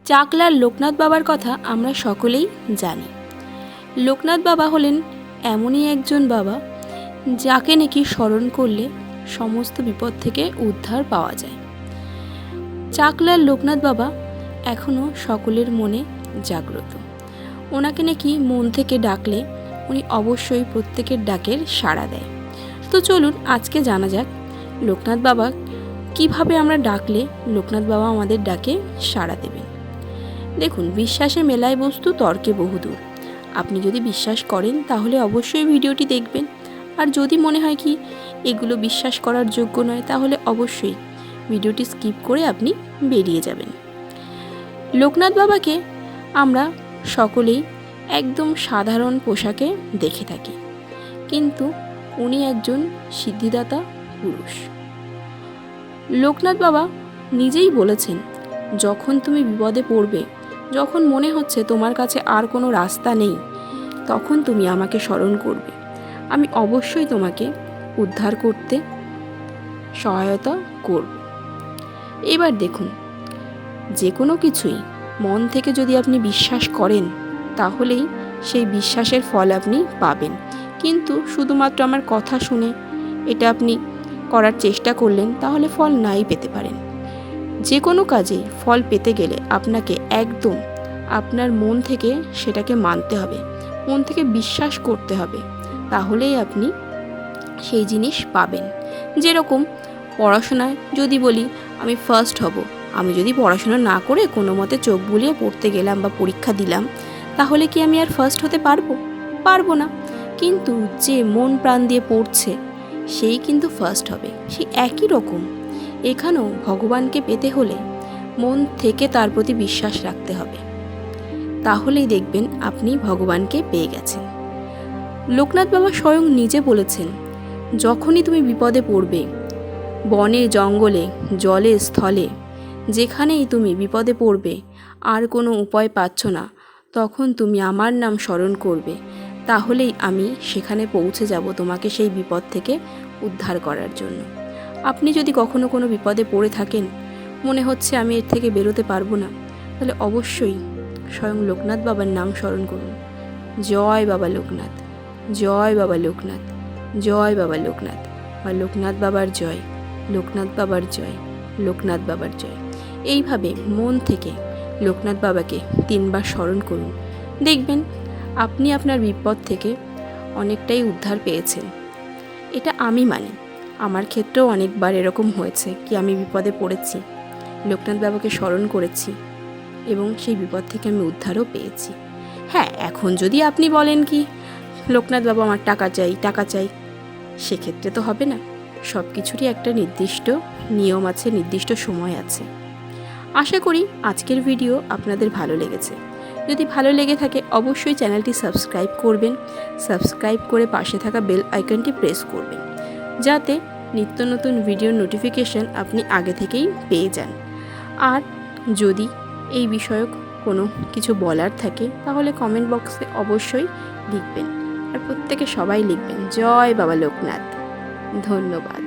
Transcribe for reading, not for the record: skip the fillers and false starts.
চাকলার লোকনাথ বাবার কথা আমরা সকলেই জানি। লোকনাথ বাবা হলেন এমনই একজন বাবা যাকে নাকি স্মরণ করলে সমস্ত বিপদ থেকে উদ্ধার পাওয়া যায়। চাকলার লোকনাথ বাবা এখনও সকলের মনে জাগ্রত। ওনাকে নাকি মন থেকে ডাকলে উনি অবশ্যই প্রত্যেকের ডাকের সাড়া দেয়। তো চলুন আজকে জানা যাক লোকনাথ বাবা কিভাবে আমরা ডাকলে লোকনাথ বাবা আমাদের ডাকে সাড়া দেবেন। দেখুন, বিশ্বাসে মেলায় বস্তু, তর্কে বহুদূর। আপনি যদি বিশ্বাস করেন তাহলে অবশ্যই ভিডিওটি দেখবেন, আর যদি মনে হয় কি এগুলো বিশ্বাস করার যোগ্য নয় তাহলে অবশ্যই ভিডিওটি স্কিপ করে আপনি বেরিয়ে যাবেন। লোকনাথ বাবাকে আমরা সকলেই একদম সাধারণ পোশাকে দেখে থাকি, কিন্তু উনি একজন সিদ্ধিদাতা পুরুষ। লোকনাথ বাবা নিজেই বলেছেন, যখন তুমি বিপদে পড়বে, যখন মনে হচ্ছে তোমার কাছে আর কোনো রাস্তা নেই, তখন তুমি আমাকে স্মরণ করবে। আমি অবশ্যই তোমাকে উদ্ধার করতে সহায়তা করব। এবার দেখুন, যে কোনো কিছুই মন থেকে যদি আপনি বিশ্বাস করেন তাহলেই সেই বিশ্বাসের ফল আপনি পাবেন। কিন্তু শুধুমাত্র আমার কথা শুনে এটা আপনি করার চেষ্টা করলেন তাহলে ফল নাই পেতে পারেন। যে কোনো কাজে ফল পেতে গেলে আপনাকে একদম আপনার মন থেকে সেটাকে মানতে হবে, মন থেকে বিশ্বাস করতে হবে, তাহলেই আপনি সেই জিনিস পাবেন। যেরকম পড়াশোনায় যদি বলি আমি ফার্স্ট হব, আমি যদি পড়াশোনা না করে কোনো মতে চোখ বুলিয়ে পড়তে গেলাম বা পরীক্ষা দিলাম, তাহলে কি আমি আর ফার্স্ট হতে পারবো না। কিন্তু যে মন প্রাণ দিয়ে পড়ছে সেই কিন্তু ফার্স্ট হবে। সেই একই রকম এখানেও ভগবানকে পেতে হলে মন থেকে তার প্রতি বিশ্বাস রাখতে হবে, তাহলেই দেখবেন আপনি ভগবানকে পেয়ে গেছেন। লোকনাথ বাবা স্বয়ং নিজে বলেছেন, যখনই তুমি বিপদে পড়বে, বনে জঙ্গলে জলে স্থলে যেখানেই তুমি বিপদে পড়বে আর কোনো উপায় পাচ্ছ না, তখন তুমি আমার নাম স্মরণ করবে, তাহলেই আমি সেখানে পৌঁছে যাব তোমাকে সেই বিপদ থেকে উদ্ধার করার জন্য। আপনি যদি কখনো কোনো বিপদে পড়ে থাকেন, মনে হচ্ছে আমি এর থেকে বেরোতে পারবো না, তাহলে অবশ্যই স্বয়ং লোকনাথ বাবার নাম স্মরণ করুন। জয় বাবা লোকনাথ, জয় বাবা লোকনাথ, জয় বাবা লোকনাথ, বা লোকনাথ বাবার জয়, লোকনাথ বাবার জয়, লোকনাথ বাবার জয়। এইভাবে মন থেকে লোকনাথ বাবাকে 3 বার স্মরণ করুন। দেখবেন আপনি আপনার বিপদ থেকে অনেকটাই উদ্ধার পেয়েছেন। এটা আমি মানি, আমার ক্ষেত্রেও অনেকবার এরকম হয়েছে কি আমি বিপদে পড়েছি, লোকনাথ বাবাকে স্মরণ করেছি এবং সেই বিপদ থেকে আমি উদ্ধারও পেয়েছি। হ্যাঁ, এখন যদি আপনি বলেন কি লোকনাথ বাবা আমার টাকা চাই, সেক্ষেত্রে তো হবে না। সব কিছুরই একটা নির্দিষ্ট নিয়ম আছে, নির্দিষ্ট সময় আছে। আশা করি আজকের ভিডিও আপনাদের ভালো লেগেছে। যদি ভালো লেগে থাকে অবশ্যই চ্যানেলটি সাবস্ক্রাইব করবেন, সাবস্ক্রাইব করে পাশে থাকা বেল আইকনটি প্রেস করবেন, যাতে নিত্য নতুন ভিডিওর নোটিফিকেশন আপনি আগে থেকেই পেয়ে যান। আর যদি এই বিষয়ক কোনো কিছু বলার থাকে তাহলে কমেন্ট বক্সে অবশ্যই লিখবেন, আর প্রত্যেকে সবাই লিখবেন জয় বাবা লোকনাথ। ধন্যবাদ।